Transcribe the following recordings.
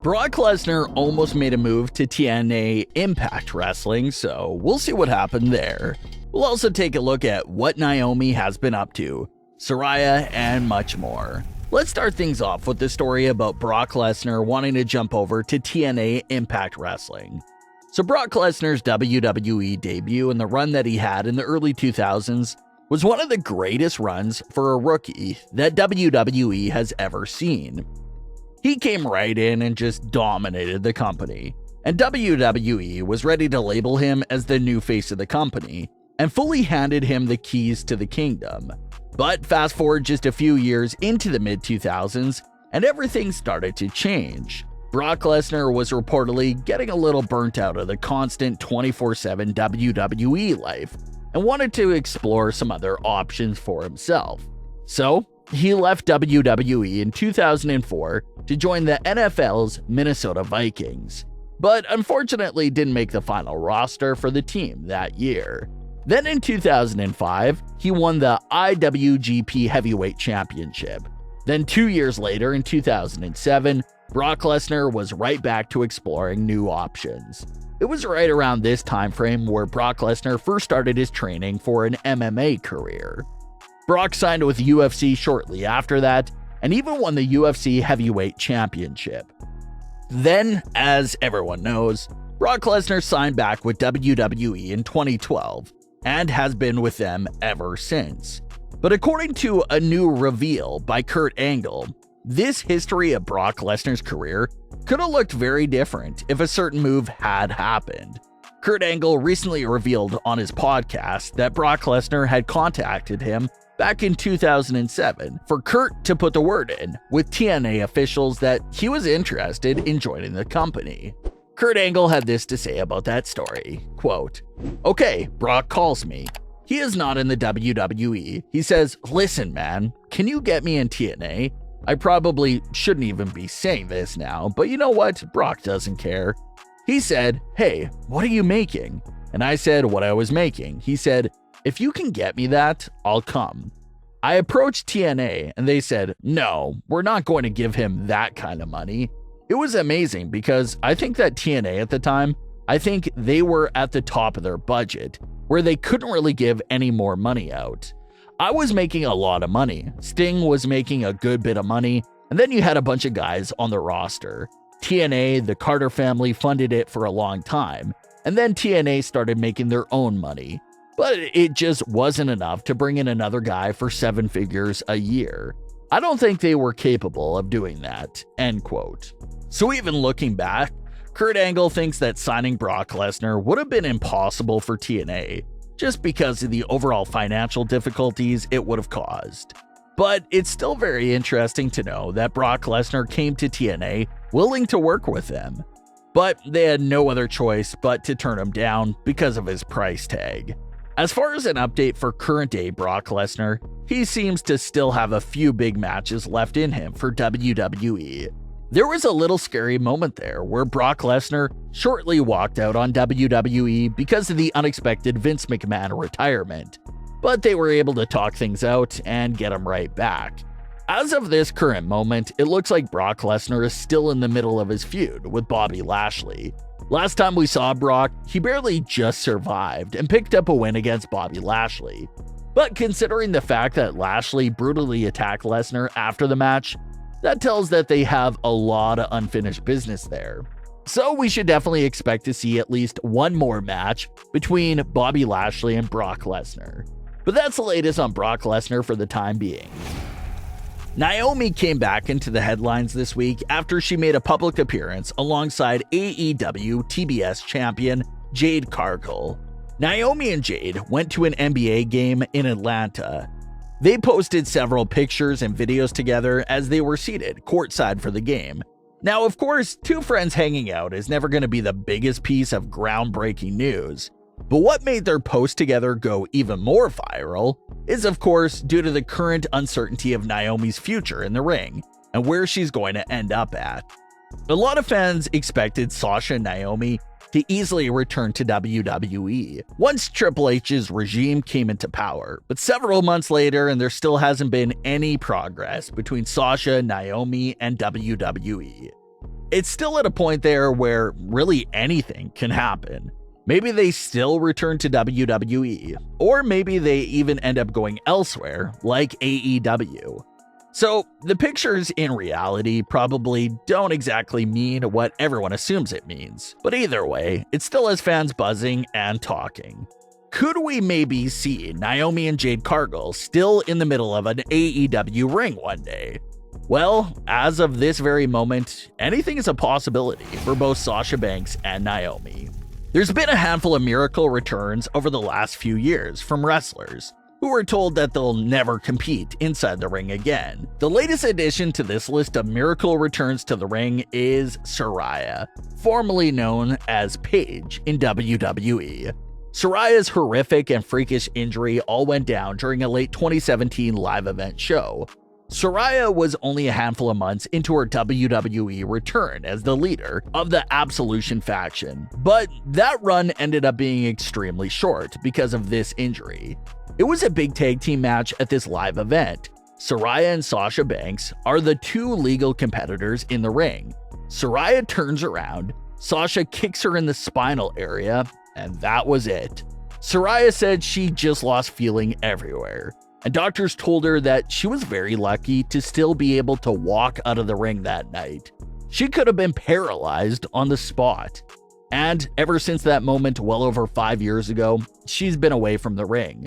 Brock Lesnar almost made a move to TNA Impact Wrestling, so we'll see what happened there. We'll also take a look at what Naomi has been up to, Saraya, and much more. Let's start things off with the story about Brock Lesnar wanting to jump over to TNA Impact Wrestling. So Brock Lesnar's WWE debut and the run that he had in the early 2000s was one of the greatest runs for a rookie that WWE has ever seen. He came right in and just dominated the company, and WWE was ready to label him as the new face of the company, and fully handed him the keys to the kingdom. But fast forward just a few years into the mid-2000s, and everything started to change. Brock Lesnar was reportedly getting a little burnt out of the constant 24/7 WWE life, and wanted to explore some other options for himself. So, he left WWE in 2004 to join the NFL's Minnesota Vikings, but unfortunately didn't make the final roster for the team that year. Then in 2005, he won the IWGP Heavyweight Championship. Then 2 years later, in 2007, Brock Lesnar was right back to exploring new options. It was right around this time frame where Brock Lesnar first started his training for an MMA career. Brock signed with UFC shortly after that, and even won the UFC Heavyweight Championship. Then, as everyone knows, Brock Lesnar signed back with WWE in 2012, and has been with them ever since. But according to a new reveal by Kurt Angle, this history of Brock Lesnar's career could have looked very different if a certain move had happened. Kurt Angle recently revealed on his podcast that Brock Lesnar had contacted him back in 2007 for Kurt to put the word in with TNA officials that he was interested in joining the company. Kurt Angle had this to say about that story, quote, "Okay, Brock calls me. He is not in the WWE. He says, 'Listen, man, can you get me in TNA?' I probably shouldn't even be saying this now, but you know what? Brock doesn't care. He said, 'Hey, what are you making?' And I said what I was making. He said, 'If you can get me that, I'll come.' I approached TNA and they said, 'No, we're not going to give him that kind of money.' It was amazing because I think that TNA at the time, I think they were at the top of their budget, where they couldn't really give any more money out. I was making a lot of money. Sting was making a good bit of money, and then you had a bunch of guys on the roster. TNA, the Carter family funded it for a long time, and then TNA started making their own money. But it just wasn't enough to bring in another guy for 7 figures a year. I don't think they were capable of doing that." End quote. So even looking back, Kurt Angle thinks that signing Brock Lesnar would have been impossible for TNA, just because of the overall financial difficulties it would have caused. But it's still very interesting to know that Brock Lesnar came to TNA willing to work with them. But they had no other choice but to turn him down because of his price tag. As far as an update for current-day Brock Lesnar, he seems to still have a few big matches left in him for WWE. There was a little scary moment there where Brock Lesnar shortly walked out on WWE because of the unexpected Vince McMahon retirement, but they were able to talk things out and get him right back. As of this current moment, it looks like Brock Lesnar is still in the middle of his feud with Bobby Lashley. Last time we saw Brock, he barely just survived and picked up a win against Bobby Lashley. But considering the fact that Lashley brutally attacked Lesnar after the match, that tells that they have a lot of unfinished business there. So we should definitely expect to see at least one more match between Bobby Lashley and Brock Lesnar. But that's the latest on Brock Lesnar for the time being. Naomi came back into the headlines this week after she made a public appearance alongside AEW TBS champion Jade Cargill. Naomi and Jade went to an NBA game in Atlanta. They posted several pictures and videos together as they were seated courtside for the game. Now, of course, two friends hanging out is never going to be the biggest piece of groundbreaking news. But what made their post together go even more viral is, of course, due to the current uncertainty of Naomi's future in the ring and where she's going to end up at. A lot of fans expected Sasha and Naomi to easily return to WWE once Triple H's regime came into power. But several months later, and there still hasn't been any progress between Sasha, Naomi, and WWE. It's still at a point there where really anything can happen. Maybe they still return to WWE, or maybe they even end up going elsewhere, like AEW. So, the pictures in reality probably don't exactly mean what everyone assumes it means, but either way, it still has fans buzzing and talking. Could we maybe see Naomi and Jade Cargill still in the middle of an AEW ring one day? Well, as of this very moment, anything is a possibility for both Sasha Banks and Naomi. There's been a handful of miracle returns over the last few years from wrestlers who were told that they'll never compete inside the ring again. The latest addition to this list of miracle returns to the ring is Saraya, formerly known as Paige in WWE. Saraya's horrific and freakish injury all went down during a late 2017 live event show. Saraya was only a handful of months into her WWE return as the leader of the Absolution faction, but that run ended up being extremely short because of this injury. It was a big tag team match at this live event. Saraya and Sasha Banks are the two legal competitors in the ring. Saraya turns around, Sasha kicks her in the spinal area, and that was it. Saraya said she just lost feeling everywhere, and doctors told her that she was very lucky to still be able to walk out of the ring that night. She could have been paralyzed on the spot. And ever since that moment well over 5 years ago, she's been away from the ring.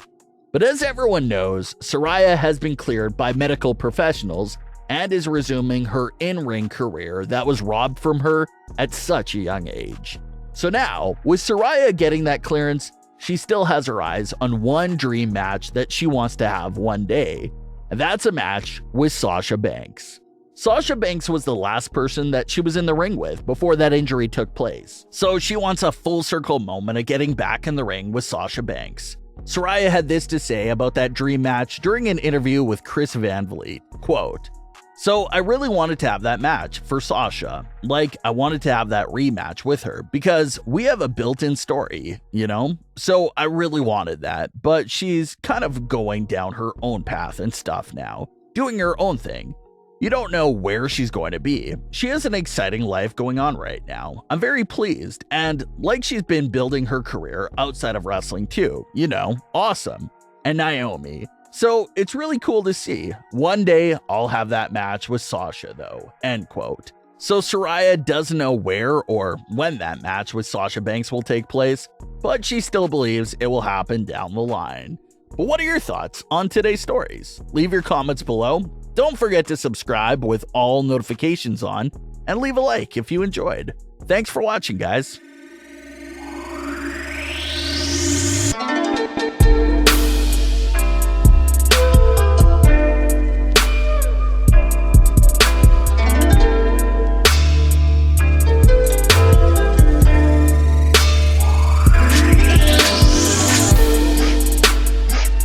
But as everyone knows, Saraya has been cleared by medical professionals and is resuming her in-ring career that was robbed from her at such a young age. So now, with Saraya getting that clearance, she still has her eyes on one dream match that she wants to have one day, and that's a match with Sasha Banks. Sasha Banks was the last person that she was in the ring with before that injury took place, so she wants a full circle moment of getting back in the ring with Sasha Banks. Saraya had this to say about that dream match during an interview with Chris Van Vliet, quote, "So I really wanted to have that match for Sasha. Like, I wanted to have that rematch with her because we have a built-in story, you know? So I really wanted that, but she's kind of going down her own path and stuff now, doing her own thing. You don't know where she's going to be. She has an exciting life going on right now. I'm very pleased, and like she's been building her career outside of wrestling too, you know, awesome. And Naomi. So it's really cool to see. One day I'll have that match with Sasha though," end quote. So Saraya doesn't know where or when that match with Sasha Banks will take place, but she still believes it will happen down the line. But what are your thoughts on today's stories? Leave your comments below. Don't forget to subscribe with all notifications on, and leave a like if you enjoyed. Thanks for watching, guys.